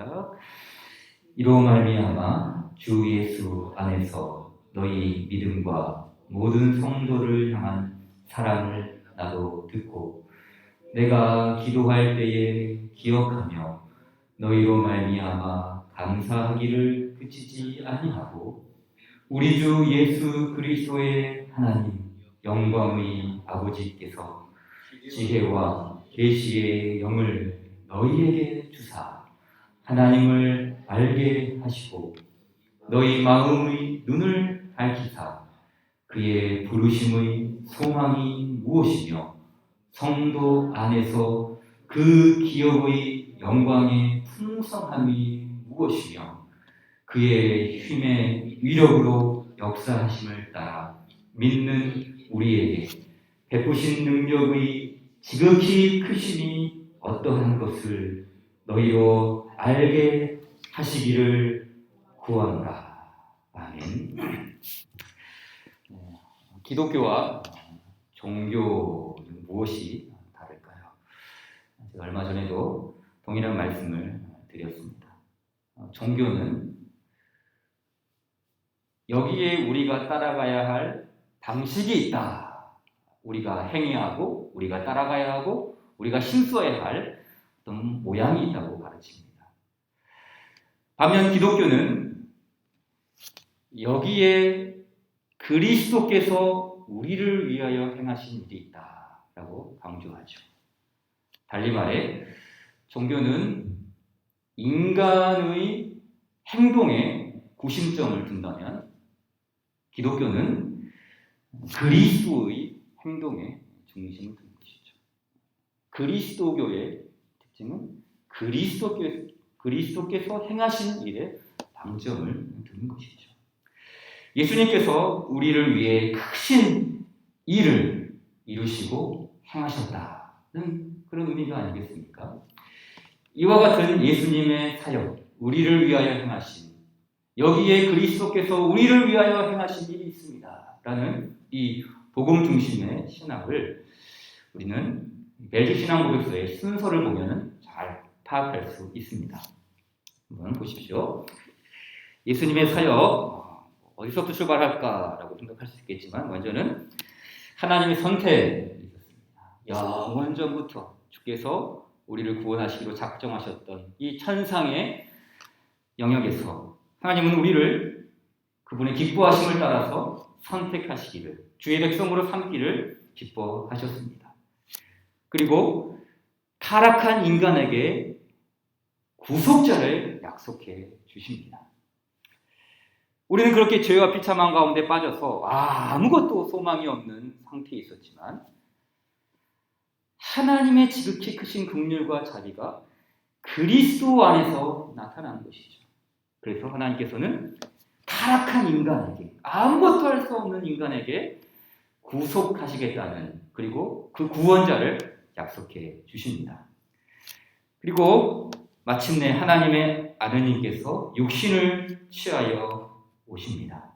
시작. 이로 말미암아 주 예수 안에서 너희 믿음과 모든 성도를 향한 사랑을 나도 듣고 내가 기도할 때에 기억하며 너희로 말미암아 감사하기를 그치지 아니하고 우리 주 예수 그리스도의 하나님 영광의 아버지께서 지혜와 계시의 영을 너희에게 주사 하나님을 알게 하시고 너희 마음의 눈을 밝히사 그의 부르심의 소망이 무엇이며 성도 안에서 그 기업의 영광의 풍성함이 무엇이며 그의 힘의 위력으로 역사하심을 따라 믿는 우리에게 베푸신 능력의 지극히 크심이 어떠한 것을 너희로 알게 하시기를 구하노라. 아멘. 기독교와 종교는 무엇이 다를까요? 제가 얼마 전에도 동일한 말씀을 드렸습니다. 종교는 여기에 우리가 따라가야 할 방식이 있다. 우리가 행해야 하고, 우리가 따라가야 하고, 우리가 신수해야 할 어떤 모양이 있다고 가르칩니다. 반면 기독교는 여기에 그리스도께서 우리를 위하여 행하신 일이 있다라고 강조하죠. 달리 말해 종교는 인간의 행동에 구심점을 둔다면 기독교는 그리스도의 행동에 중심을 두는 것이죠. 그리스도교의 특징은 그리스도께서 행하신 일에 방점을 두는 것이죠. 예수님께서 우리를 위해 크신 일을 이루시고 행하셨다는 그런 의미가 아니겠습니까? 이와 같은 예수님의 사역, 우리를 위하여 행하신, 여기에 그리스도께서 우리를 위하여 행하신 일이 있습니다. 라는 이 복음 중심의 신학을 우리는 벨트 신앙고백서의 순서를 보면 잘 파악할 수 있습니다. 한번 보십시오. 예수님의 사역, 어디서부터 출발할까라고 생각할 수 있겠지만 먼저는 하나님의 선택이 있었습니다. 영원 전부터 주께서 우리를 구원하시기로 작정하셨던 이 천상의 영역에서 하나님은 우리를 그분의 기뻐하심을 따라서 선택하시기를, 주의 백성으로 삼기를 기뻐하셨습니다. 그리고 타락한 인간에게 구속자를 약속해 주십니다. 우리는 그렇게 죄와 비참한 가운데 빠져서 아무것도 소망이 없는 상태에 있었지만 하나님의 지극히 크신 긍휼과 자비가 그리스도 안에서 나타난 것이죠. 그래서 하나님께서는 타락한 인간에게, 아무것도 할 수 없는 인간에게 구속하시겠다는, 그리고 그 구원자를 약속해 주십니다. 그리고 마침내 하나님의 아드님께서 육신을 취하여 오십니다.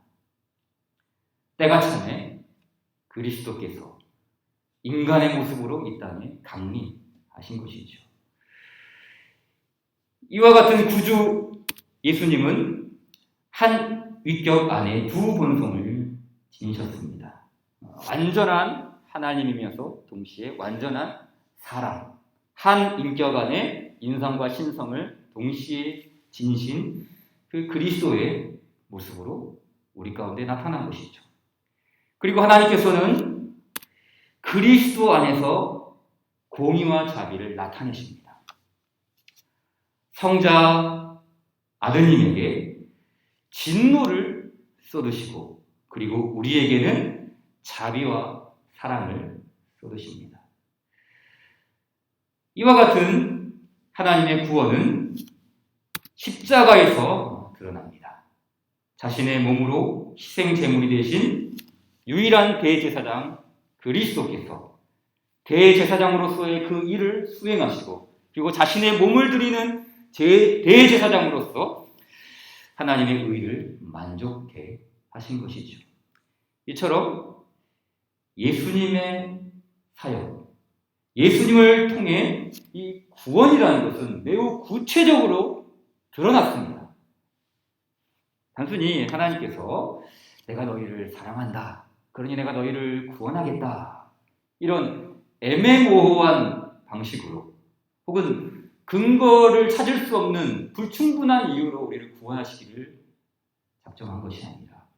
때가 차매 그리스도께서 인간의 모습으로 이 땅에 강림하신 것이죠. 이와 같은 구주 예수님은 한 위격 안에 두 본성을 지니셨습니다. 완전한 하나님이면서 동시에 완전한 사람, 한 인격 안에 인성과 신성을 동시에 지니신 그 그리스도의 모습으로 우리 가운데 나타난 것이죠. 그리고 하나님께서는 그리스도 안에서 공의와 자비를 나타내십니다. 성자 아드님에게 진노를 쏟으시고 그리고 우리에게는 자비와 사랑을 쏟으십니다. 이와 같은 하나님의 구원은 십자가에서 드러납니다. 자신의 몸으로 희생 제물이 되신 유일한 대제사장 그리스도께서 대제사장으로서의 그 일을 수행하시고 그리고 자신의 몸을 드리는 대제사장으로서 하나님의 의를 만족해 하신 것이죠. 이처럼 예수님의 사역, 예수님을 통해 이 구원이라는 것은 매우 구체적으로 드러났습니다. 단순히 하나님께서 내가 너희를 사랑한다, 그러니 내가 너희를 구원하겠다, 이런 애매모호한 방식으로 혹은 근거를 찾을 수 없는 불충분한 이유로 우리를 구원하시기를 작정한 것이 아니라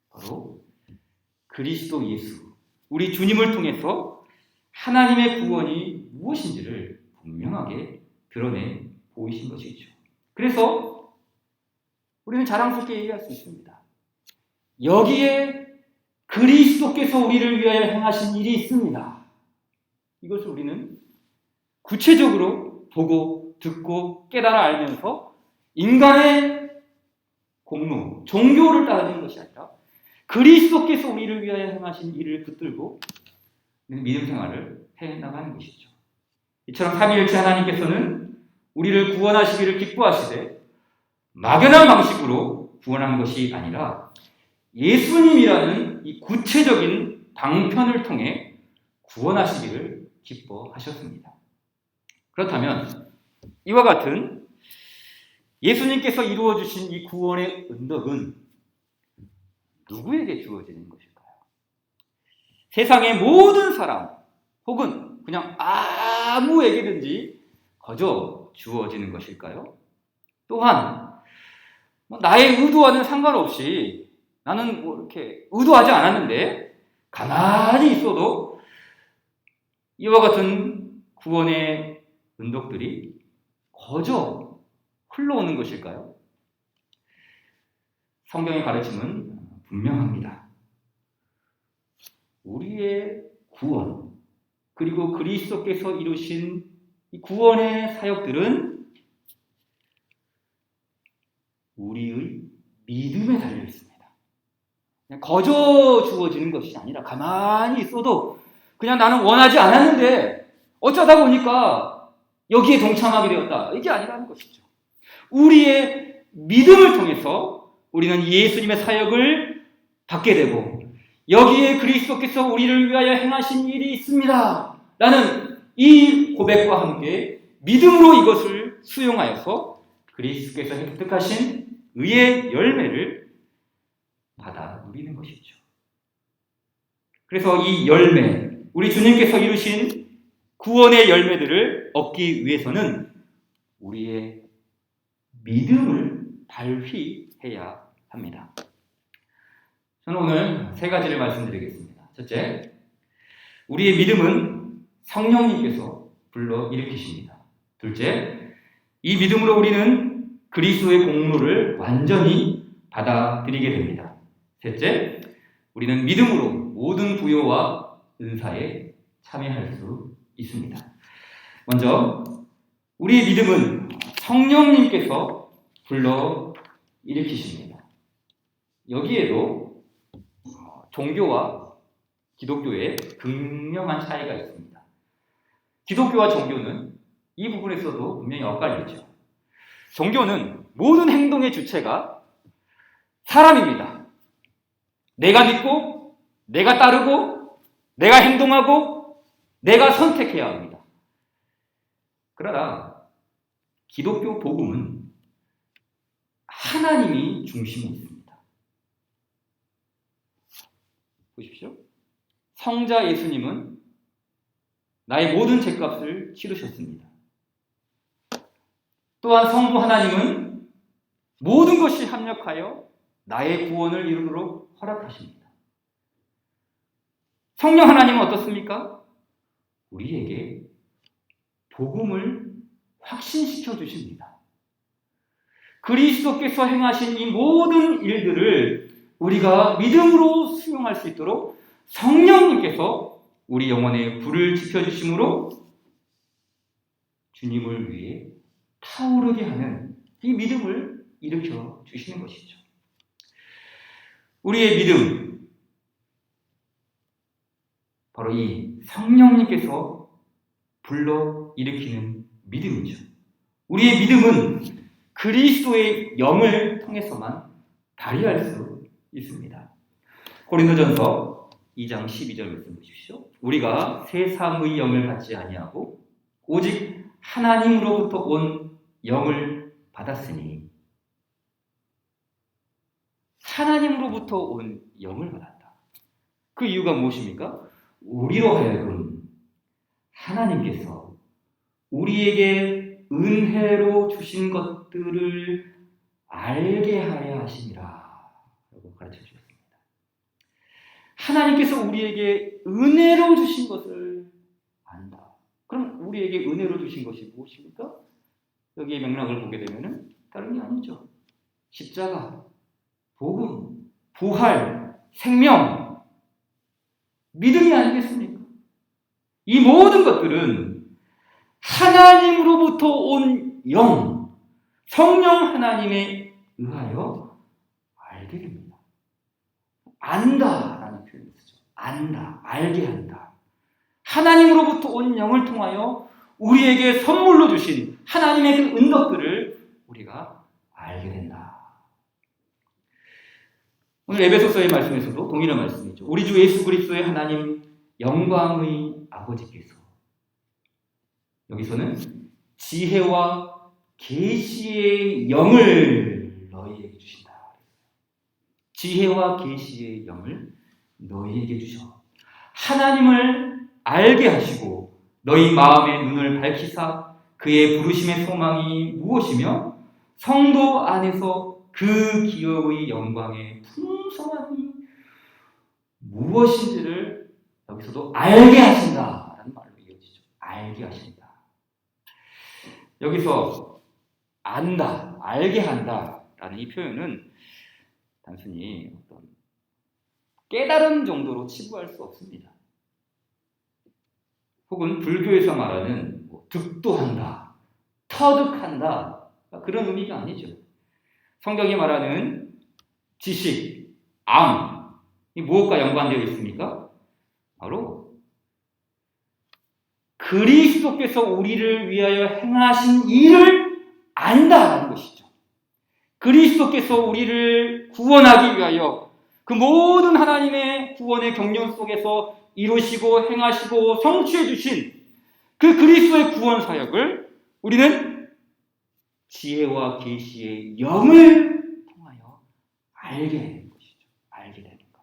바로 그리스도 예수, 우리 주님을 통해서 하나님의 구원이 무엇인지를 분명하게 드러내 보이신 것이죠. 그래서 우리는 자랑스럽게 얘기할 수 있습니다. 여기에 그리스도께서 우리를 위하여 행하신 일이 있습니다. 이것을 우리는 구체적으로 보고 듣고 깨달아 알면서 인간의 공로, 종교를 따르는 것이 아니라 그리스도께서 우리를 위하여 행하신 일을 붙들고 믿음 생활을 해나가는 것이죠. 이처럼 삼위일체 하나님께서는 우리를 구원하시기를 기뻐하시되 막연한 방식으로 구원한 것이 아니라 예수님이라는 이 구체적인 방편을 통해 구원하시기를 기뻐하셨습니다. 그렇다면 이와 같은 예수님께서 이루어주신 이 구원의 은덕은 누구에게 주어지는 것일까요? 세상의 모든 사람 혹은 그냥 아무에게든지 거저 주어지는 것일까요? 또한 나의 의도와는 상관없이 나는 이렇게 의도하지 않았는데 가만히 있어도 이와 같은 구원의 은덕들이 거저 흘러오는 것일까요? 성경의 가르침은 분명합니다. 우리의 구원, 그리고 그리스도께서 이루신 이 구원의 사역들은 우리의 믿음에 달려 있습니다. 그냥 거저 주어지는 것이 아니라 가만히 있어도 그냥 나는 원하지 않았는데 어쩌다 보니까 여기에 동참하게 되었다, 이게 아니라는 것이죠. 우리의 믿음을 통해서 우리는 예수님의 사역을 받게 되고 여기에 그리스도께서 우리를 위하여 행하신 일이 있습니다 라는 이 고백과 함께 믿음으로 이것을 수용하여서 그리스도께서 획득하신 의의 열매를 받아 누리는 것이죠. 그래서 이 열매, 우리 주님께서 이루신 구원의 열매들을 얻기 위해서는 우리의 믿음을 발휘해야 합니다. 저는 오늘 세 가지를 말씀드리겠습니다. 첫째, 우리의 믿음은 성령님께서 불러일으키십니다. 둘째, 이 믿음으로 우리는 그리스도의 공로를 완전히 받아들이게 됩니다. 셋째, 우리는 믿음으로 모든 부요와 은사에 참여할 수 있습니다. 먼저 우리의 믿음은 성령님께서 불러일으키십니다. 여기에도 종교와 기독교의 극명한 차이가 있습니다. 기독교와 종교는 이 부분에서도 분명히 엇갈리죠. 종교는 모든 행동의 주체가 사람입니다. 내가 믿고, 내가 따르고, 내가 행동하고, 내가 선택해야 합니다. 그러나 기독교 복음은 하나님이 중심에 있습니다. 보십시오. 성자 예수님은 나의 모든 죄값을 치르셨습니다. 또한 성부 하나님은 모든 것이 합력하여 나의 구원을 이루도록 허락하십니다. 성령 하나님은 어떻습니까? 우리에게 복음을 확신시켜 주십니다. 그리스도께서 행하신 이 모든 일들을 우리가 믿음으로 수용할 수 있도록 성령님께서 우리 영혼의 불을 지펴주심으로 주님을 위해 타오르게 하는 이 믿음을 일으켜 주시는 것이죠. 우리의 믿음, 바로 이 성령님께서 불러 일으키는 믿음이죠. 우리의 믿음은 그리스도의 영을 통해서만 발휘할 수 있습니다. 고린도전서 2장 12절 말씀 보십시오. 우리가 세상의 영을 받지 아니하고 오직 하나님으로부터 온 영을 받았으니 하나님으로부터 온 영을 받았다. 그 이유가 무엇입니까? 우리로 하여금 하나님께서 우리에게 은혜로 주신 것들을 알게 하려 하심이라 라고 가르쳐 주셨습니다. 하나님께서 우리에게 은혜로 주신 것을 안다. 그럼 우리에게 은혜로 주신 것이 무엇입니까? 여기에 맥락을 보게 되면 다른 게 아니죠. 십자가, 복음, 부활, 생명, 믿음이 아니겠습니까? 이 모든 것들은 하나님으로부터 온 영, 성령 하나님에 의하여 알게 됩니다. 안다라는 표현을 쓰죠. 안다, 알게 한다. 하나님으로부터 온 영을 통하여 우리에게 선물로 주신 하나님의 그 은덕들을 우리가 알게 된다. 오늘 에베소서의 말씀에서도 동일한 말씀이죠. 우리 주 예수 그리스도의 하나님 영광의 아버지께서, 여기서는 지혜와 계시의 영을 너희에게 주신다. 지혜와 계시의 영을 너희에게 주셔 하나님을 알게 하시고 너희 마음의 눈을 밝히사 그의 부르심의 소망이 무엇이며 성도 안에서 그 기업의 영광의 풍성함이 무엇인지를 여기서도 알게 하신다라는 말로 이어지죠. 알게 하신다. 여기서 안다, 알게 한다라는 이 표현은 단순히 어떤 깨달은 정도로 치부할 수 없습니다. 혹은 불교에서 말하는 득도한다, 터득한다 그런 의미가 아니죠. 성경이 말하는 지식, 암, 이 무엇과 연관되어 있습니까? 바로 그리스도께서 우리를 위하여 행하신 일을 안다라는 것이죠. 그리스도께서 우리를 구원하기 위하여 그 모든 하나님의 구원의 경륜 속에서 이루시고 행하시고 성취해 주신 그 그리스도의 구원 사역을 우리는 지혜와 계시의 영을 통하여 알게 되는 것이죠. 알게 되는 것.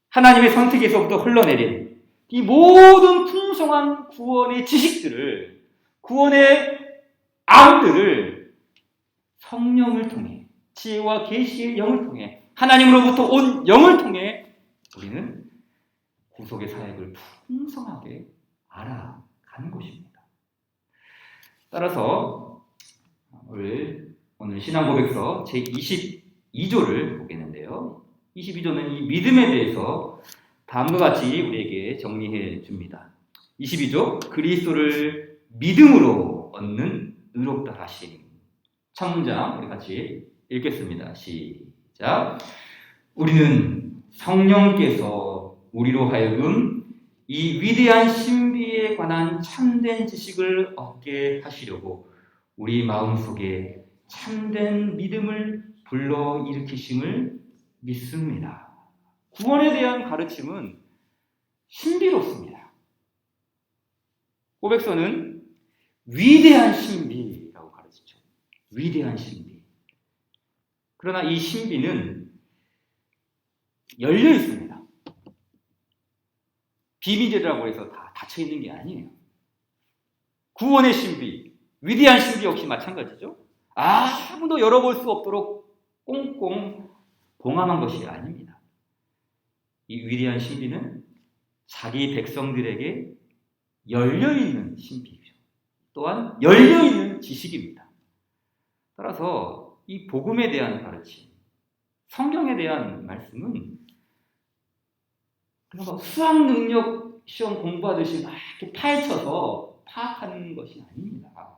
하나님의 선택에서부터 흘러내린 이 모든 풍성한 구원의 지식들을, 구원의 암들을 성령을 통해, 지혜와 계시의 영을 통해, 하나님으로부터 온 영을 통해 우리는 구속의 사역을 풍성하게 알아가는 것입니다. 따라서 오늘 신앙고백서 제22조를 보겠는데요. 22조는 이 믿음에 대해서 다음과 같이 우리에게 정리해 줍니다. 22조, 그리스도를 믿음으로 얻는 의롭다 하심. 첫 문장 우리 같이 읽겠습니다. 시작. 우리는 성령께서 우리로 하여금 이 위대한 신비에 관한 참된 지식을 얻게 하시려고 우리 마음속에 참된 믿음을 불러일으키심을 믿습니다. 구원에 대한 가르침은 신비롭습니다. 고백서는 위대한 신비라고 가르치죠. 위대한 신비. 그러나 이 신비는 열려 있습니다. 비밀이라고 해서 다 닫혀 있는 게 아니에요. 구원의 신비, 위대한 신비 역시 마찬가지죠. 아무도 열어볼 수 없도록 꽁꽁 봉함한 것이 아닙니다. 이 위대한 신비는 자기 백성들에게 열려있는 신비이죠. 또한 열려있는 지식입니다. 따라서 이 복음에 대한 가르침, 성경에 대한 말씀은 그냥 수학 능력 시험 공부하듯이 막 이렇게 파헤쳐서 파악하는 것이 아닙니다.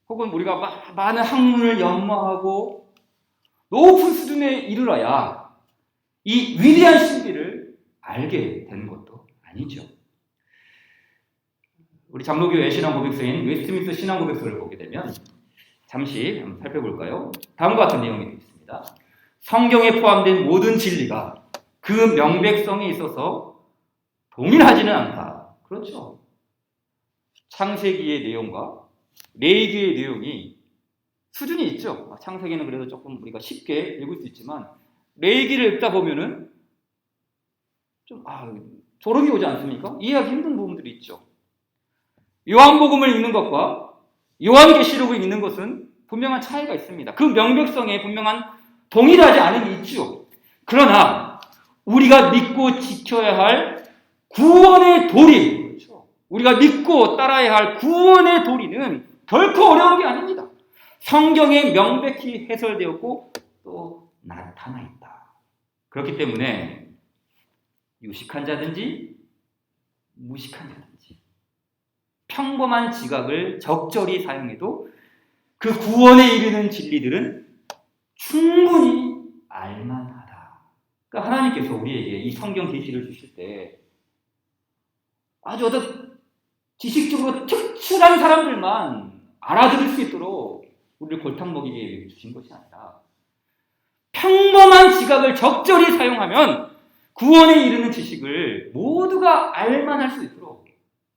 혹은 우리가 많은 학문을 연마하고 높은 수준에 이르러야 이 위대한 신비를 알게 되는 것도 아니죠. 우리 장로교회 신앙고백서인 웨스트민스터 신앙고백서를 보게 되면 잠시 한번 살펴볼까요? 다음과 같은 내용이 되어 있습니다. 성경에 포함된 모든 진리가 그 명백성에 있어서 동일하지는 않다. 그렇죠. 창세기의 내용과 레위기의 내용이 수준이 있죠. 창세기는 그래도 조금 우리가 쉽게 읽을 수 있지만 레위기를 읽다 보면은 좀 졸음이 오지 않습니까? 이해하기 힘든 부분들이 있죠. 요한복음을 읽는 것과 요한계시록을 읽는 것은 분명한 차이가 있습니다. 그 명백성에 분명한 동일하지 않음이 있죠. 그러나 우리가 믿고 지켜야 할 구원의 도리, 그렇죠? 우리가 믿고 따라야 할 구원의 도리는 결코 어려운 게 아닙니다. 성경에 명백히 해설되었고 또 나타나 있다. 그렇기 때문에 유식한 자든지 무식한 자든지 평범한 지각을 적절히 사용해도 그 구원에 이르는 진리들은 충분히 알만하다. 그러니까 하나님께서 우리에게 이 성경 계시를 주실 때 아주 어떤 지식적으로 특출한 사람들만 알아들을 수 있도록 우리를 골탕 먹이기 위해 주신 것이 아니라 평범한 지각을 적절히 사용하면 구원에 이르는 지식을 모두가 알만할 수 있도록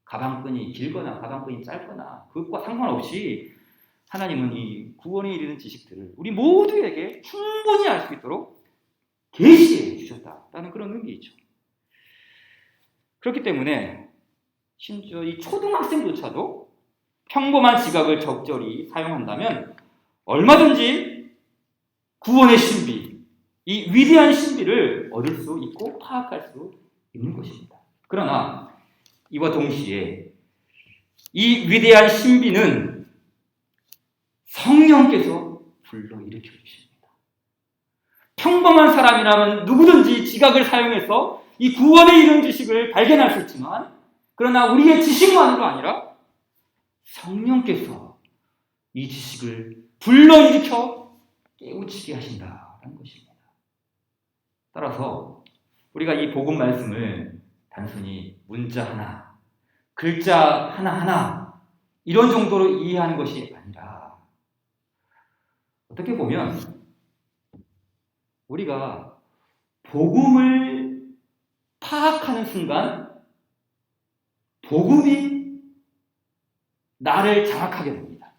가방끈이 길거나 가방끈이 짧거나 그것과 상관없이 하나님은 이 구원에 이르는 지식들을 우리 모두에게 충분히 알 수 있도록 계시해 주셨다라는 그런 의미이죠. 그렇기 때문에 심지어 이 초등학생조차도 평범한 지각을 적절히 사용한다면 얼마든지 구원의 신비, 이 위대한 신비를 얻을 수 있고 파악할 수 있는 것입니다. 그러나 이와 동시에 이 위대한 신비는 성령께서 불러일으켜 주십니다. 평범한 사람이라면 누구든지 지각을 사용해서 이 구원에 이른 지식을 발견할 수 있지만 그러나 우리의 지식만으로 아니라 성령께서 이 지식을 불러일으켜 깨우치게 하신다는 것입니다. 따라서 우리가 이 복음 말씀을 단순히 문자 하나, 글자 하나하나 이런 정도로 이해하는 것이 아니라 어떻게 보면 우리가 복음을 파악하는 순간 복음이 나를 장악하게 됩니다.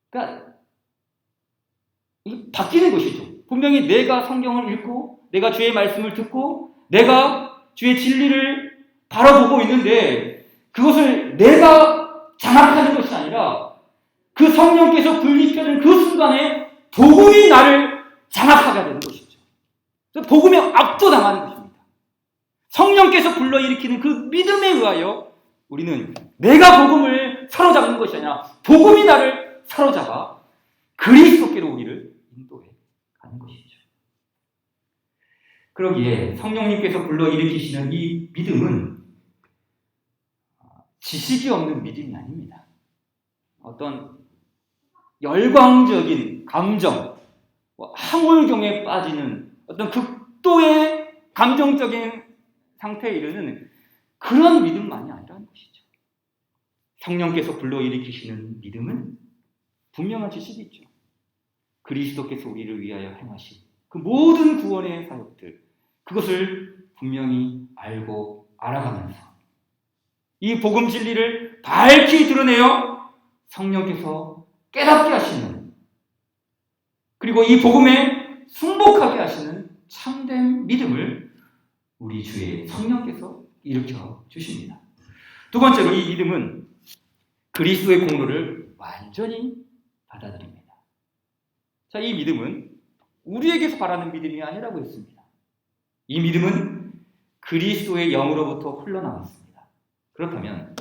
그러니까 바뀌는 것이죠. 분명히 내가 성경을 읽고 내가 주의 말씀을 듣고 내가 주의 진리를 바라보고 있는데 그것을 내가 장악하는 것이 아니라 그 성령께서 불리펴는 그 순간에 복음이 나를 장악하게 되는 것이죠. 복음에 압도당하는 것입니다. 성령께서 불러일으키는 그 믿음에 의하여 우리는 내가 복음을 사로잡는 것이 아니라 복음이 나를 사로잡아 그리스도께로 우리를 인도해 가는 것이죠. 그러기에 성령님께서 불러일으키시는 이 믿음은 지식이 없는 믿음이 아닙니다. 어떤 열광적인 감정, 항울경에 빠지는 어떤 극도의 감정적인 상태에 이르는 그런 믿음만이 아니라는 것이죠. 성령께서 불러일으키시는 믿음은 분명한 지식이 있죠. 그리스도께서 우리를 위하여 행하신 그 모든 구원의 사역들, 그것을 분명히 알고 알아가면서 이 복음 진리를 밝히 드러내어 성령께서 깨닫게 하시는, 그리고 이 복음에 순복하게 하시는 참된 믿음을 우리 주의 성령께서 일으켜 주십니다. 두 번째로 이 믿음은 그리스도의 공로를 완전히 받아들입니다. 자, 이 믿음은 우리에게서 바라는 믿음이 아니라고 했습니다. 이 믿음은 그리스도의 영으로부터 흘러나왔습니다. 그렇다면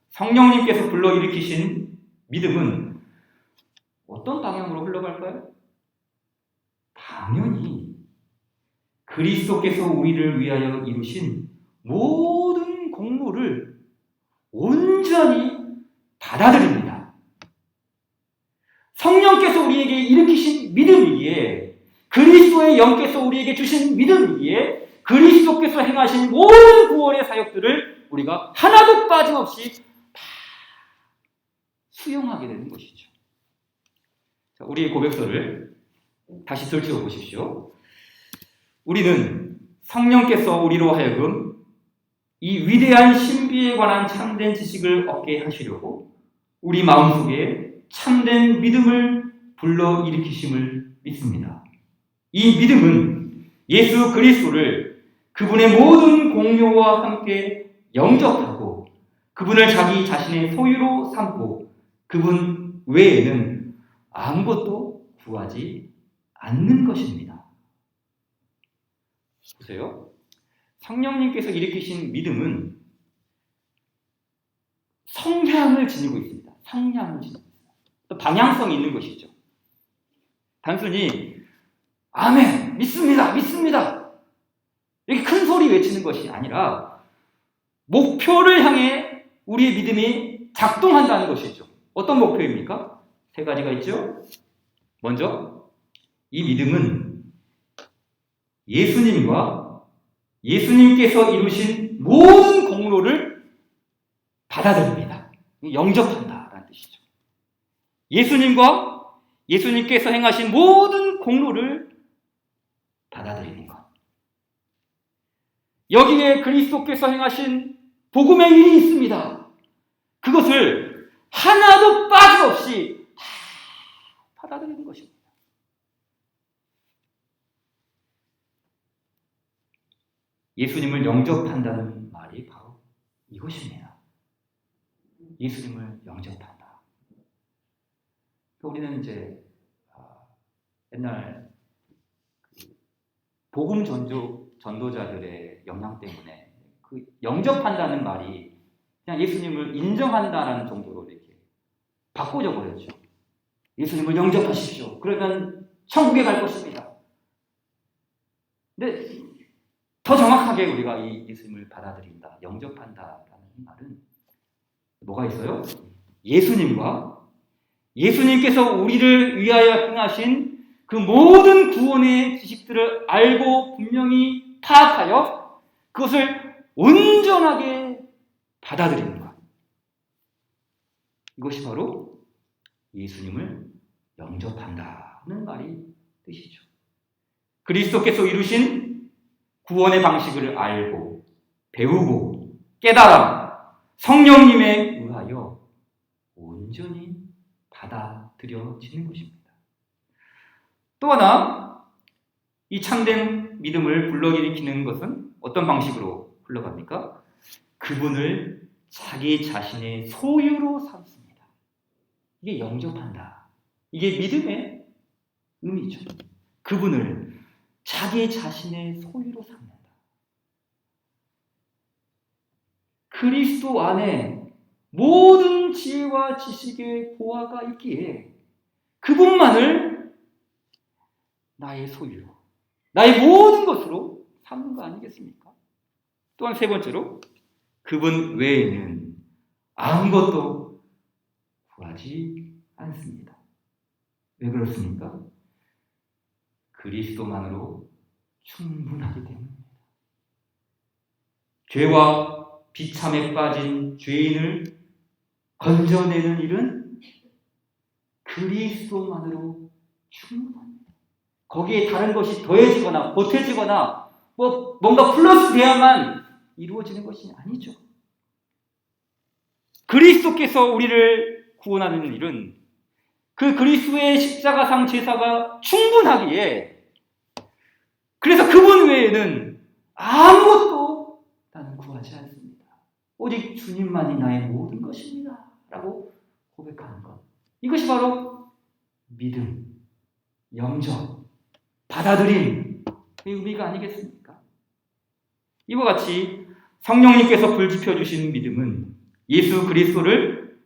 성령님께서 불러일으키신 믿음은 어떤 방향으로 흘러갈까요? 당연히 그리스도께서 우리를 위하여 이루신 모든 공로를 온전히 받아들입니다. 성령께서 우리에게 일으키신 믿음이기에, 그리스도의 영께서 우리에게 주신 믿음이기에 그리스도께서 행하신 모든 구원의 사역들을 우리가 하나도 빠짐없이 다 수용하게 되는 것이죠. 자, 우리의 고백서를 다시 들추어 보십시오. 우리는 성령께서 우리로 하여금 이 위대한 신비에 관한 참된 지식을 얻게 하시려고 우리 마음속에 참된 믿음을 불러일으키심을 믿습니다. 이 믿음은 예수 그리스도를 그분의 모든 공로와 함께 영접하고 그분을 자기 자신의 소유로 삼고 그분 외에는 아무것도 구하지 않는 것입니다. 보세요. 성령님께서 일으키신 믿음은 성향을 지니고 있습니다. 성향을 지니고 있습니다. 또 방향성이 있는 것이죠. 단순히 아멘, 믿습니다, 믿습니다 이렇게 큰 소리 외치는 것이 아니라 목표를 향해 우리의 믿음이 작동한다는 것이죠. 어떤 목표입니까? 세 가지가 있죠. 먼저 이 믿음은 예수님과 예수님께서 이루신 모든 공로를 받아들입니다. 영접한다라는 뜻이죠. 예수님과 예수님께서 행하신 모든 공로를 받아들이는 것. 여기에 그리스도께서 행하신 복음의 일이 있습니다. 그것을 하나도 빠짐없이 다 받아들이는 것입니다. 예수님을 영접한다는 말이 바로 이것입니다. 예수님을 영접한다. 우리는 이제 옛날 복음 전도자들의 영향 때문에 그 영접한다는 말이 그냥 예수님을 인정한다라는 정도로 이렇게 바꿔져 버렸죠. 예수님을 영접하십시오. 그러면 천국에 갈 것입니다. 근데 더 정확하게 우리가 이 예수님을 받아들인다, 영접한다라는 말은 뭐가 있어요? 예수님과 예수님께서 우리를 위하여 행하신 그 모든 구원의 지식들을 알고 분명히 파악하여 그것을 온전하게 받아들이는 것. 이것이 바로 예수님을 영접한다는 말이 뜻이죠. 그리스도께서 이루신 구원의 방식을 알고 배우고 깨달아 성령님에 의하여 온전히 받아들여지는 것입니다. 또 하나 이 참된 믿음을 불러일으키는 것은 어떤 방식으로 흘러갑니까? 그분을 자기 자신의 소유로 삼습니다. 이게 영접한다. 이게 믿음의 의미죠. 그분을 자기 자신의 소유로 삼는다. 그리스도 안에 모든 지혜와 지식의 보화가 있기에 그분만을 나의 소유로, 나의 모든 것으로 삼는 거 아니겠습니까? 또한 세 번째로 그분 외에는 아무것도 구하지 않습니다. 왜 그렇습니까? 그리스도만으로 충분하기 때문입니다. 죄와 비참에 빠진 죄인을 건져내는 일은 그리스도만으로 충분합니다. 거기에 다른 것이 더해지거나 보태지거나 뭔가 플러스 돼야만 이루어지는 것이 아니죠. 그리스도께서 우리를 구원하는 일은 그 그리스도의 십자가상 제사가 충분하기에 그래서 그분 외에는 아무것도 나는 구하지 않습니다. 오직 주님만이 나의 모든 것입니다. 라고 고백하는 것. 이것이 바로 믿음, 영접, 받아들임, 그 의미가 아니겠습니까? 이와 같이 성령님께서 불지펴 주신 믿음은 예수 그리스도를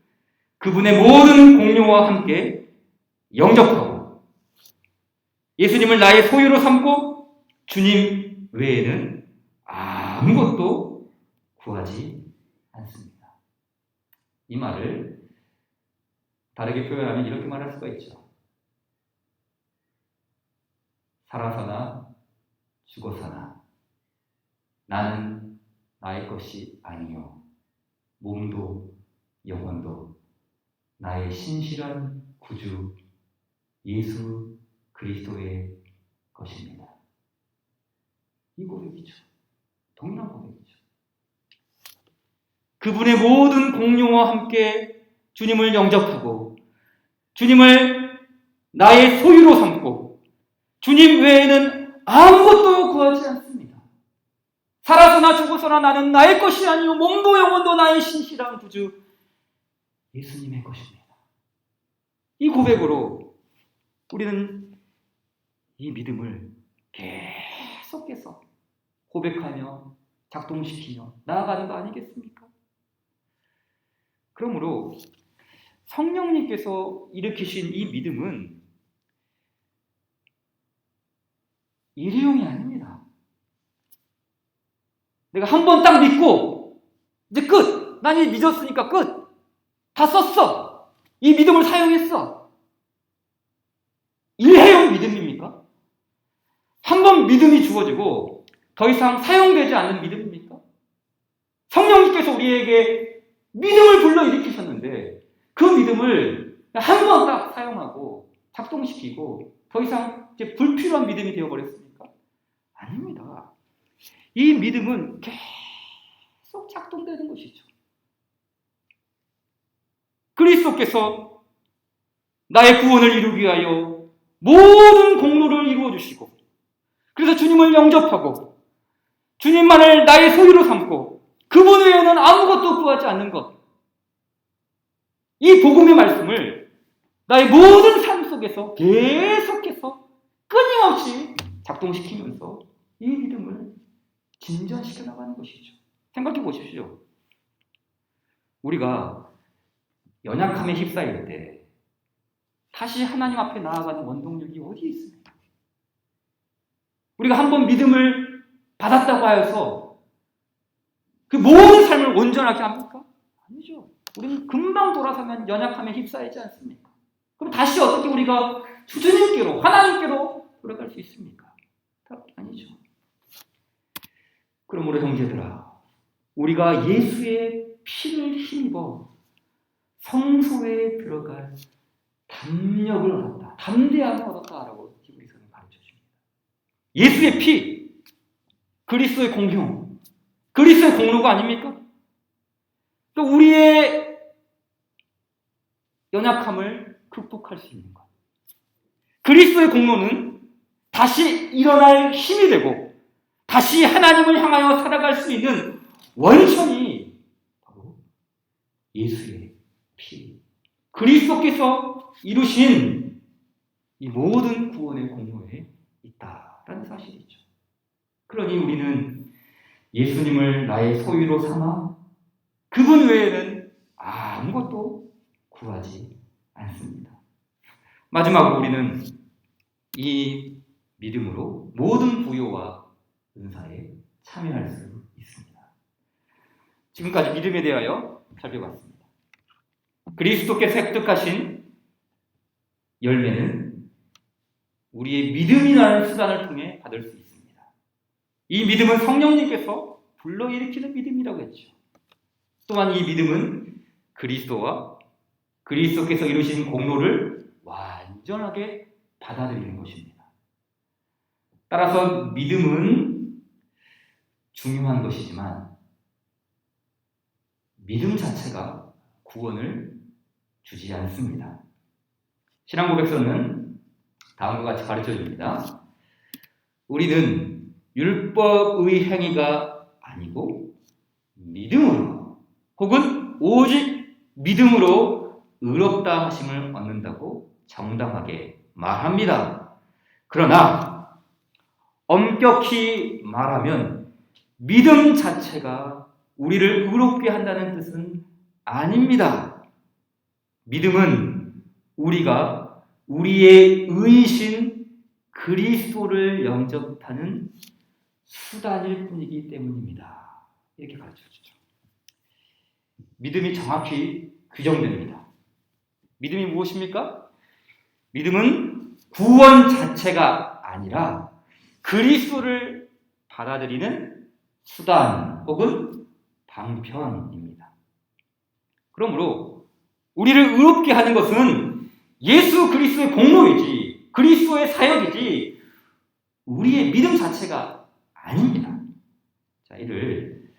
그분의 모든 공로와 함께 영접하고 예수님을 나의 소유로 삼고 주님 외에는 아무것도 구하지 않습니다. 이 말을 다르게 표현하면 이렇게 말할 수가 있죠. 살아서나 죽어서나 나는 나의 것이 아니요 몸도 영혼도 나의 신실한 구주 예수 그리스도의 것입니다. 이 고백이죠. 동일한 고백이죠. 그분의 모든 공로와 함께 주님을 영접하고 주님을 나의 소유로 삼고 주님 외에는 아무것도 구하지 않습니다. 살아서나 죽어서나 나는 나의 것이 아니요 몸도 영혼도 나의 신실한 구주 예수님의 것입니다. 이 고백으로 우리는 이 믿음을 계속해서 고백하며 작동시키며 나아가는 거 아니겠습니까? 그러므로 성령님께서 일으키신 이 믿음은 일회용이 아닙니다. 내가 한 번 딱 믿고 이제 끝! 난 이제 믿었으니까 끝! 다 썼어! 이 믿음을 사용했어! 일회용 믿음입니까? 한 번 믿음이 주어지고 더 이상 사용되지 않는 믿음입니까? 성령님께서 우리에게 믿음을 불러일으키셨는데 그 믿음을 한 번 딱 사용하고 작동시키고 더 이상 이제 불필요한 믿음이 되어버렸습니까? 아닙니다. 이 믿음은 계속 작동되는 것이죠. 그리스도께서 나의 구원을 이루기 위하여 모든 공로를 이루어 주시고 그래서 주님을 영접하고 주님만을 나의 소유로 삼고 그분 외에는 아무것도 구하지 않는 것. 이 복음의 말씀을 나의 모든 삶 속에서 계속해서 끊임없이 작동시키면서 이 믿음을 진전시켜 나가는 것이죠. 생각해 보십시오. 우리가 연약함에 휩싸일 때 다시 하나님 앞에 나아가는 원동력이 어디에 있습니까? 우리가 한번 믿음을 받았다고 하여서 그 모든 삶을 온전하게 합니까? 아니죠. 우리는 금방 돌아서면 연약함에 휩싸이지 않습니까? 그럼 다시 어떻게 우리가 주님께로, 하나님께로 돌아갈 수 있습니까? 아니죠. 그러므로 형제들아, 우리가 예수의 피를 힘입어 성소에 들어갈 담력을 얻었다. 담대함을 얻었다라고 히브리서는 가르쳐줍니다. 예수의 피, 그리스도의 공효, 그리스도의 공로가 아닙니까? 또 우리의 연약함을 극복할 수 있는 것. 그리스도의 공로는 다시 일어날 힘이 되고 다시 하나님을 향하여 살아갈 수 있는 원천이 바로 예수의 피, 그리스도께서 이루신 이 모든 구원의 공로에 있다라는 사실이죠. 그러니 우리는 예수님을 나의 소유로 삼아 그분 외에는 아무것도 구하지 않습니다. 마지막으로 우리는 이 믿음으로 모든 부요와 은사에 참여할 수 있습니다. 지금까지 믿음에 대하여 살펴봤습니다. 그리스도께서 획득하신 열매는 우리의 믿음이라는 수단을 통해 받을 수 있습니다. 이 믿음은 성령님께서 불러일으키는 믿음이라고 했죠. 또한 이 믿음은 그리스도와 그리스도께서 이루신 공로를 완전하게 받아들이는 것입니다. 따라서 믿음은 중요한 것이지만 믿음 자체가 구원을 주지 않습니다. 신앙고백서는 다음과 같이 가르쳐줍니다. 우리는 율법의 행위가 아니고 믿음으로 혹은 오직 믿음으로 의롭다 하심을 얻는다고 정당하게 말합니다. 그러나 엄격히 말하면 믿음 자체가 우리를 의롭게 한다는 뜻은 아닙니다. 믿음은 우리가 우리의 의이신 그리스도를 영접하는 수단일 뿐이기 때문입니다. 이렇게 가르쳐주죠. 믿음이 정확히 규정됩니다. 믿음이 무엇입니까? 믿음은 구원 자체가 아니라 그리스도를 받아들이는 수단 혹은 방편입니다. 그러므로 우리를 의롭게 하는 것은 예수 그리스도의 공로이지 그리스도의 사역이지 우리의 믿음 자체가 아닙니다. 자, 이를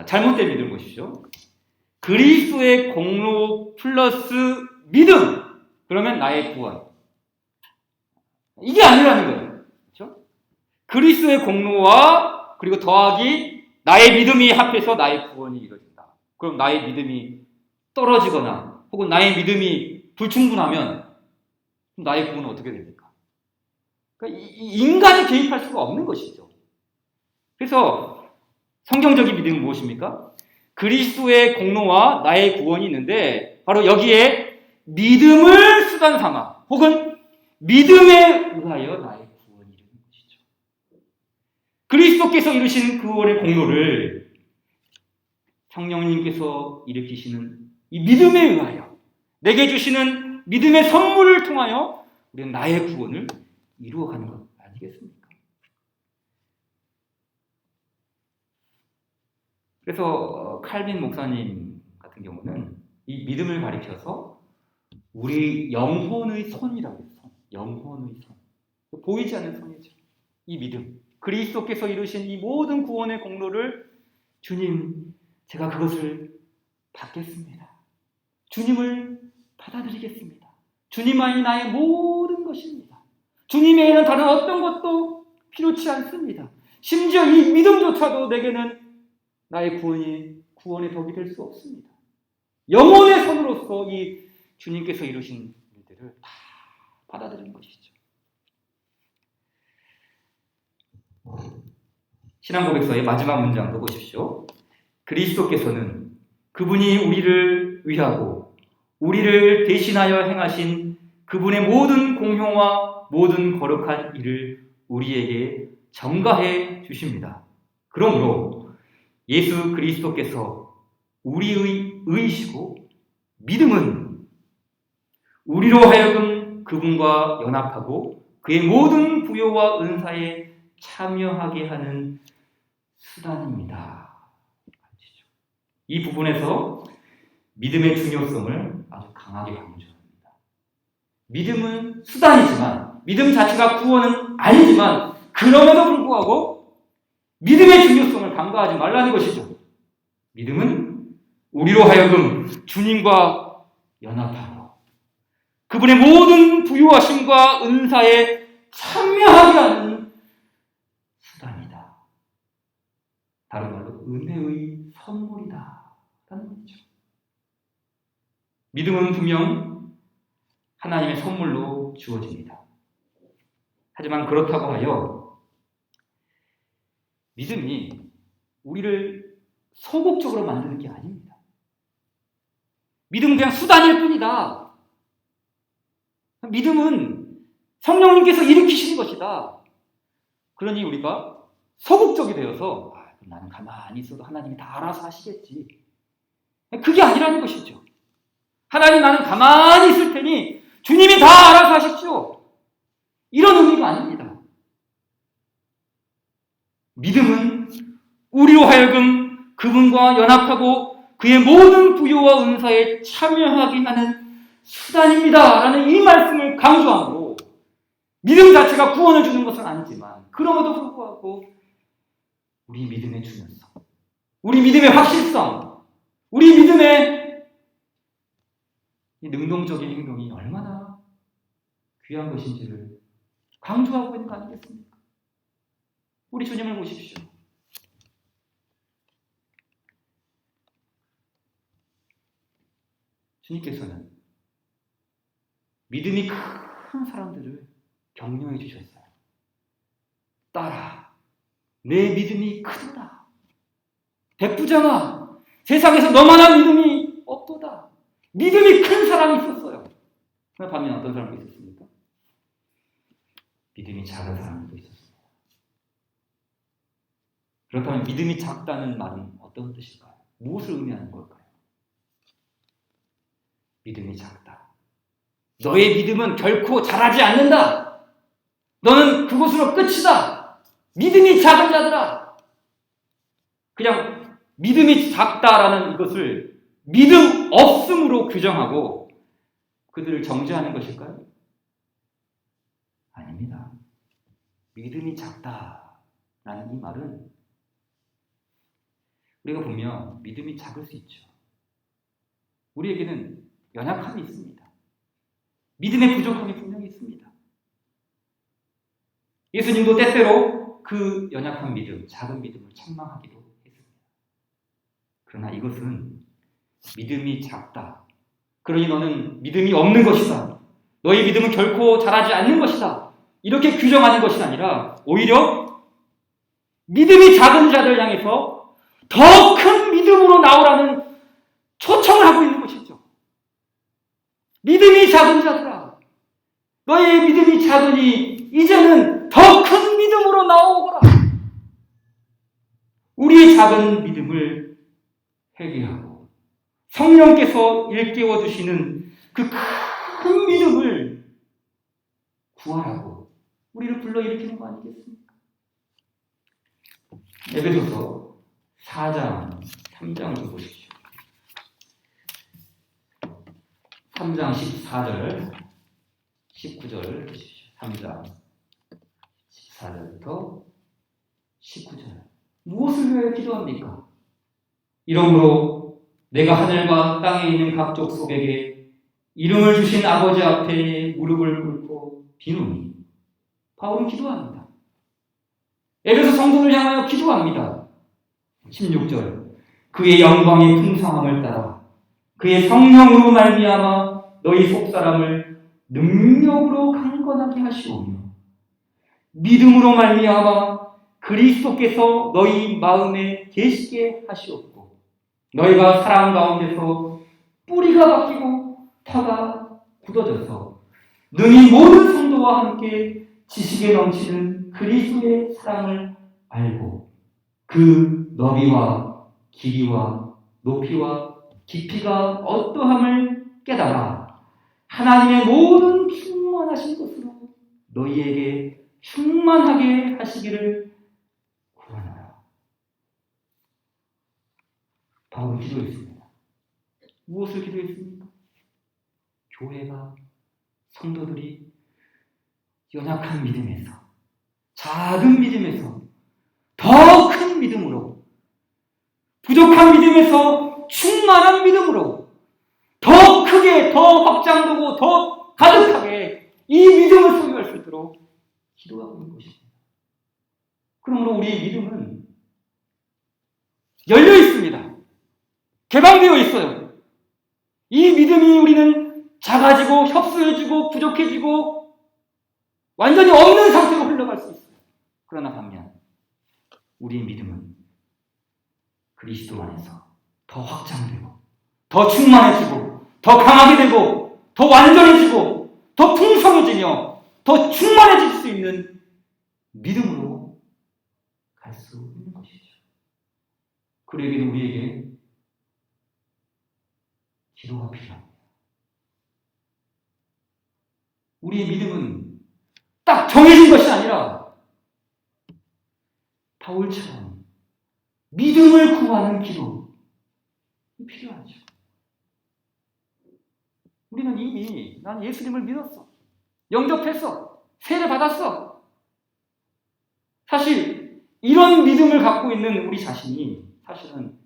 잘못된 믿음 보십시오. 그리스도의 공로 플러스 믿음, 그러면 나의 구원. 이게 아니라는 거예요. 그렇죠? 그리스도의 공로와 그리고 더하기 나의 믿음이 합해서 나의 구원이 이루어진다. 그럼 나의 믿음이 떨어지거나 혹은 나의 믿음이 불충분하면 나의 구원은 어떻게 됩니까? 그러니까 인간이 개입할 수가 없는 것이죠. 그래서 성경적인 믿음은 무엇입니까? 그리스도의 공로와 나의 구원이 있는데 바로 여기에 믿음을 수단 삼아 혹은 믿음에 의하여 나의 구원이 이루는 것이죠. 그리스도께서 이루신 구원의 공로를 성령님께서 일으키시는 이 믿음에 의하여 내게 주시는 믿음의 선물을 통하여 우리는 나의 구원을 이루어가는 것 아니겠습니까? 그래서 칼빈 목사님 같은 경우는 이 믿음을 가리켜서 우리 영혼의 손이라고 해서 영혼의 손, 보이지 않는 손이죠. 이 믿음, 그리스도께서 이루신 이 모든 구원의 공로를 주님, 제가 그것을 받겠습니다. 주님을 받아들이겠습니다. 주님만이 나의 모든 것입니다. 주님 외에는 다른 어떤 것도 필요치 않습니다. 심지어 이 믿음조차도 내게는 나의 구원의 덕이 될 수 없습니다. 영혼의 손으로서 이 주님께서 이루신 일들을 다 받아들이는 것이죠. 신앙 고백서의 마지막 문장도 보십시오. 그리스도께서는 그분이 우리를 위하고 우리를 대신하여 행하신 그분의 모든 공효와 모든 거룩한 일을 우리에게 전가해 주십니다. 그러므로 예수 그리스도께서 우리의 의이시고 믿음은 우리로 하여금 그분과 연합하고 그의 모든 부요와 은사에 참여하게 하는 수단입니다. 이 부분에서 믿음의 중요성을 아주 강하게 강조합니다. 믿음은 수단이지만 믿음 자체가 구원은 아니지만 그럼에도 불구하고 믿음의 중요성을 간과하지 말라는 것이죠. 믿음은 우리로 하여금 주님과 연합하고 그분의 모든 부유하심과 은사에 참여하게 하는 수단이다. 다른 말로 은혜의 선물이다 라는 거죠. 믿음은 분명 하나님의 선물로 주어집니다. 하지만 그렇다고 하여 믿음이 우리를 소극적으로 만드는 게 아닙니다. 믿음은 그냥 수단일 뿐이다. 믿음은 성령님께서 일으키시는 것이다. 그러니 우리가 소극적이 되어서 나는 가만히 있어도 하나님이 다 알아서 하시겠지. 그게 아니라는 것이죠. 하나님 나는 가만히 있을 테니 주님이 다 알아서 하십시오. 이런 의미가 아닙니다. 믿음은 우리로 하여금 그분과 연합하고 그의 모든 부요와 은사에 참여하게 하는 수단입니다. 라는 이 말씀을 강조함으로 믿음 자체가 구원을 주는 것은 아니지만 그럼에도 불구하고 우리 믿음의 중요성, 우리 믿음의 확실성, 우리 믿음의 이 능동적인 행동이 얼마나 귀한 것인지를 강조하고 있는 거 아니겠습니까? 우리 주님을 보십시오. 주님께서는 믿음이 큰 사람들을 격려해 주셨어요. 딸아, 내 믿음이 크도다. 백부장아, 세상에서 너만한 믿음이 없도다. 믿음이 큰 사람이 있었어요. 반면 어떤 사람이 있었습니까? 믿음이 작은 사람도 있었습니다. 그렇다면 믿음이 작다는 말은 어떤 뜻일까요? 무엇을 의미하는 걸까요? 믿음이 작다. 너의 믿음은 결코 자라지 않는다. 너는 그곳으로 끝이다. 믿음이 작은 자들아. 그냥 믿음이 작다라는 이것을 믿음 없음으로 규정하고 그들을 정죄하는 것일까요? 아닙니다. 믿음이 작다라는 이 말은 우리가 보면 믿음이 작을 수 있죠. 우리에게는 연약함이 있습니다. 믿음의 부족함이 분명히 있습니다. 예수님도 때때로 그 연약한 믿음, 작은 믿음을 책망하기도 했습니다. 그러나 이것은 믿음이 작다, 그러니 너는 믿음이 없는 것이다, 너의 믿음은 결코 자라지 않는 것이다, 이렇게 규정하는 것이 아니라 오히려 믿음이 작은 자들 향해서 더 큰 믿음으로 나오라는 초청을 하고 있는 것이죠. 믿음이 작은 자들아, 너의 믿음이 작으니 이제는 더 큰 믿음으로 나오거라. 우리의 작은 믿음을 회개하고 성령께서 일깨워 주시는 그 큰 믿음을 구하라고 우리를 불러일으키는 거 아니겠습니까? 에베소서 4장, 3장 좀 보십시오. 3장 14절, 19절 보십시오. 3장 14절부터 19절. 무엇을 위하여 기도합니까? 이러므로 내가 하늘과 땅에 있는 각 족속에게 이름을 주신 아버지 앞에 무릎을 꿇고 비노니. 바울은 기도합니다. 에베소 성도를 향하여 기도합니다. 16절. 그의 영광의 풍성함을 따라 그의 성령으로 말미암아 너희 속사람을 능력으로 강건하게 하시오며 믿음으로 말미암아 그리스도께서 너희 마음에 계시게 하시옵고 너희가 사랑 가운데서 뿌리가 바뀌고 터가 굳어져서 능히 모든 성도와 함께 지식에 넘치는 그리스도의 사랑을 알고 그 너비와 길이와 높이와 깊이가 어떠함을 깨달아 하나님의 모든 충만하신 것으로 너희에게 충만하게 하시기를 구하노라. 바울은 기도했습니다. 무엇을 기도했습니까? 교회가, 성도들이 연약한 믿음에서, 작은 믿음에서 더 큰 믿음으로, 부족한 믿음에서 충만한 믿음으로 더 크게, 더 확장되고 더 가득하게 이 믿음을 소유할 수 있도록 기도하고 있는 것입니다. 그러므로 우리의 믿음은 열려 있습니다. 개방되어 있어요. 이 믿음이 우리는 작아지고 협소해지고 부족해지고 완전히 없는 상태로 흘러갈 수 있어요. 그러나 반면 우리의 믿음은 그리스도 안에서 더 확장되고 더 충만해지고 더 강하게 되고 더 완전해지고 더 풍성해지며 더 충만해질 수 있는 믿음으로 갈 수 있는 것이죠. 그러기에 우리에게 기도가 필요합니다. 우리의 믿음은 딱 정해진 것이 아니라 바울처럼 믿음을 구하는 기도가 필요하죠. 우리는 이미 난 예수님을 믿었어. 영접했어. 세례 받았어. 사실 이런 믿음을 갖고 있는 우리 자신이 사실은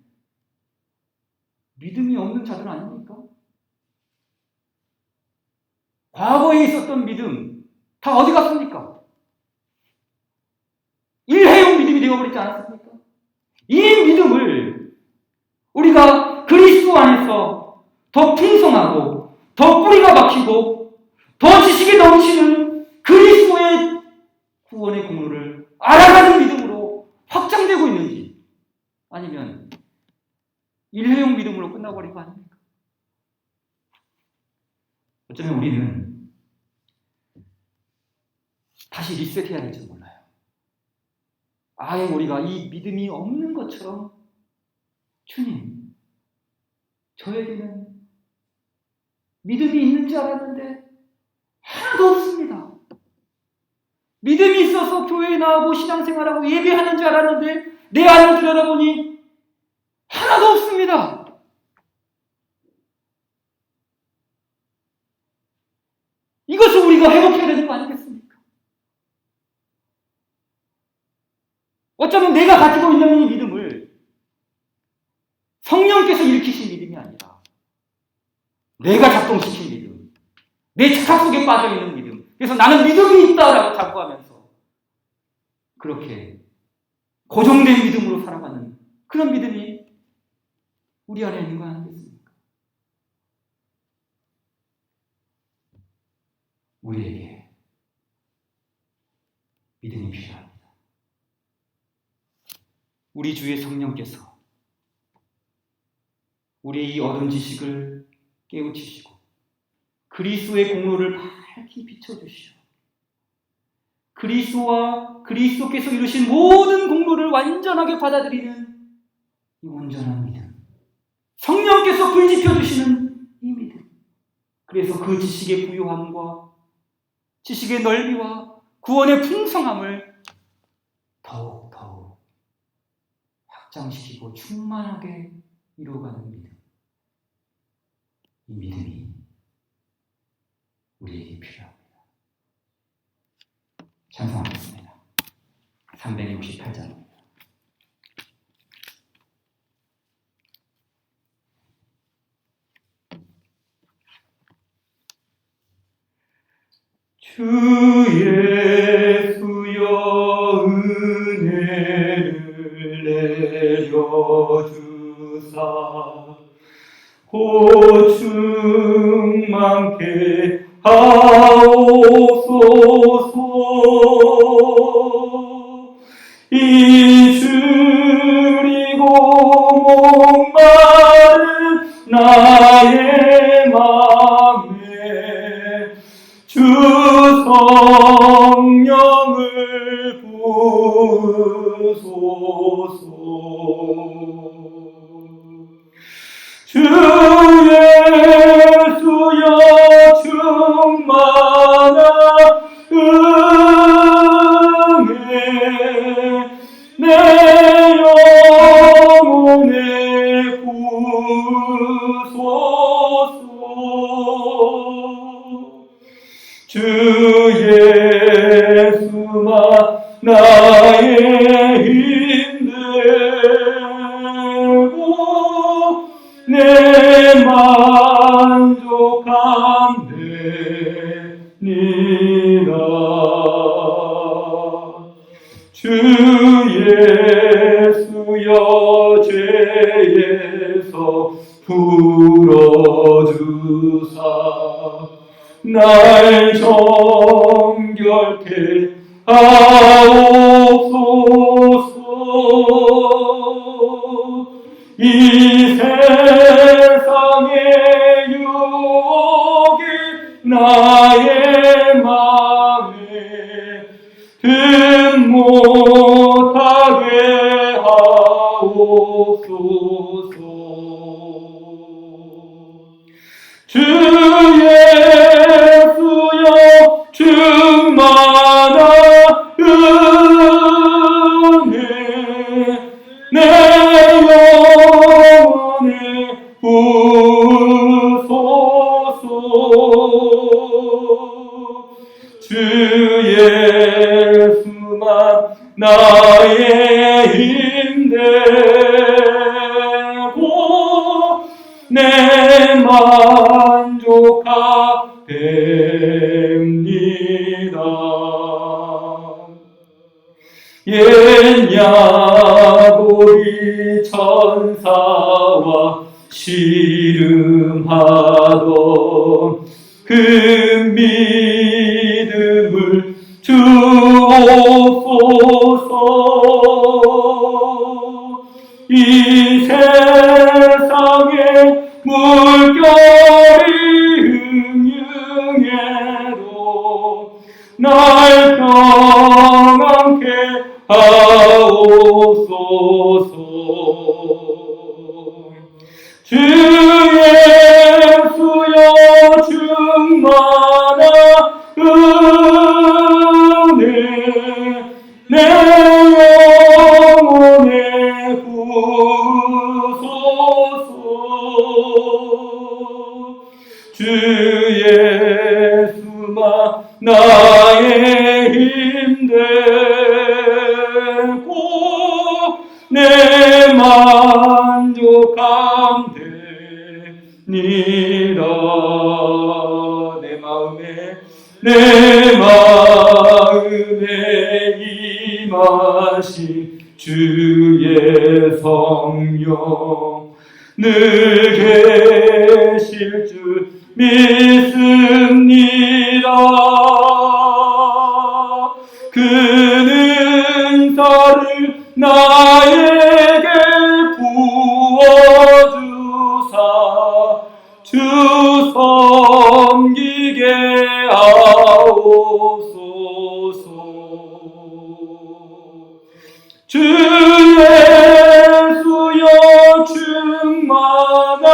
믿음이 없는 자들 아닙니까? 과거에 있었던 믿음 다 어디 갔습니까? 일회용 믿음이 되어버리지 않았습니까? 이 믿음을 우리가 그리스도 안에서 더 풍성하고 더 뿌리가 박히고 더 지식이 넘치는 그리스도의 구원의 공로를 알아가는 믿음으로 확장되고 있는지 아니면 일회용 믿음으로 끝나버린 거 아닙니까? 어쩌면 우리는 다시 리셋해야 될지 몰라요. 아예 우리가 이 믿음이 없는 것처럼 주님, 저에게는 믿음이 있는 줄 알았는데 하나도 없습니다. 믿음이 있어서 교회에 나오고 신앙생활하고 예배하는 줄 알았는데 내 안을 들여다보니 하나도 없습니다. 이것을 우리가 회복해야 되는 거 아니겠습니까? 어쩌면 내가 가지고 있는 이 믿음을 성령께서 일으키신 믿음이 아니라 내가 작동시킨 믿음, 내 착각 속에 빠져있는 믿음, 그래서 나는 믿음이 있다라고 자꾸 하면서 그렇게 고정된 믿음으로 살아가는 그런 믿음이 우리 안에 있는 거 아니겠습니까? 우리에게 믿음이 필요합니다. 우리 주의 성령께서 우리의 이 어둠 지식을 깨우치시고 그리스도의 공로를 밝히 비춰주시오. 그리스도와 그리스도께서 이루신 모든 공로를 완전하게 받아들이는 이 온전한 믿음, 성령께서 불지펴주시는 이 믿음, 그래서 그 지식의 부유함과 지식의 넓이와 구원의 풍성함을 더욱 확장시키고 충만하게 이루어가는 믿음, 이 믿음이 우리에게 필요합니다. 찬송하겠습니다. 368장입니다. 주 예수여 은혜를 내려주사 고충만케 하옵소서. 이 줄이고 목마른 나의 맘에 주 성령을 부으소서. 주 예수여 충만한 은혜 내 영혼에 부으소서. 주 예수만 나의 힘되고 내 만족함 되니라. 주 예수여 죄에서 풀어주사 날 정결케 하옵소서. 이 세상의 유혹이 나의 맘에 든 못하게 하옵소서. 주 예수여 충만한 은혜 내 영혼에 부으소서. 주 예수만 나의 힘되고 내 만족함 됩니다. 옛 야곱이 천사와 씨름하던 그 믿음을 주옵소서. 이 세상에 물결이 흥흥해도 날 평안케 하옵소서. 주 예수여 충만한 은혜 내 영혼에 부으소서. 주 예수만 나의 힘되고 내 만족함 되니라. 내 마음에 임하신 주의 성령 늘 계실 줄 믿습니다. 그는 나를 나에게 부어주사 주 섬기게 하옵소서. 주 예수여 충만한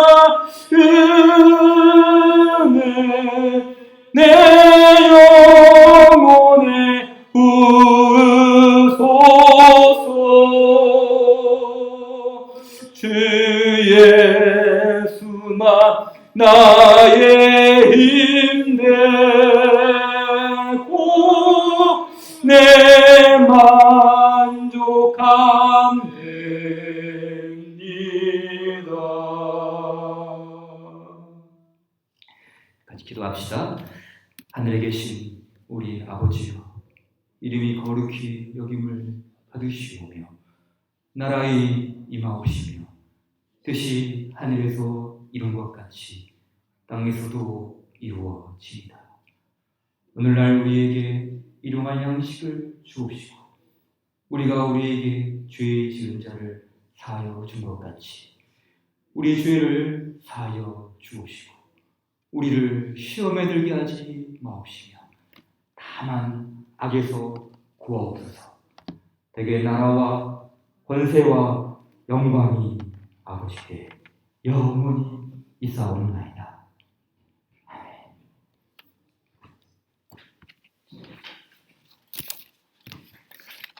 은혜 내 영혼에 부으소서. 주 예수만 나의 힘되고 내 만족함 됩니다. 같이 기도합시다. 하늘에 계신 우리 아버지여, 이름이 거룩히 여김을 받으시오며 나라의 임하옵시며 뜻이 하늘에서 이룬 것 같이 땅에서도 이루어지이다. 오늘날 우리에게 일용할 양식을 주옵시고 우리가 우리에게 죄 지은 자를 사하여 준 것 같이 우리 죄를 사하여 주옵시고 우리를 시험에 들게 하지 마옵시며 다만 악에서 구하옵소서. 대개 나라와 권세와 영광이 아버지께 영원히 있사옵나이다.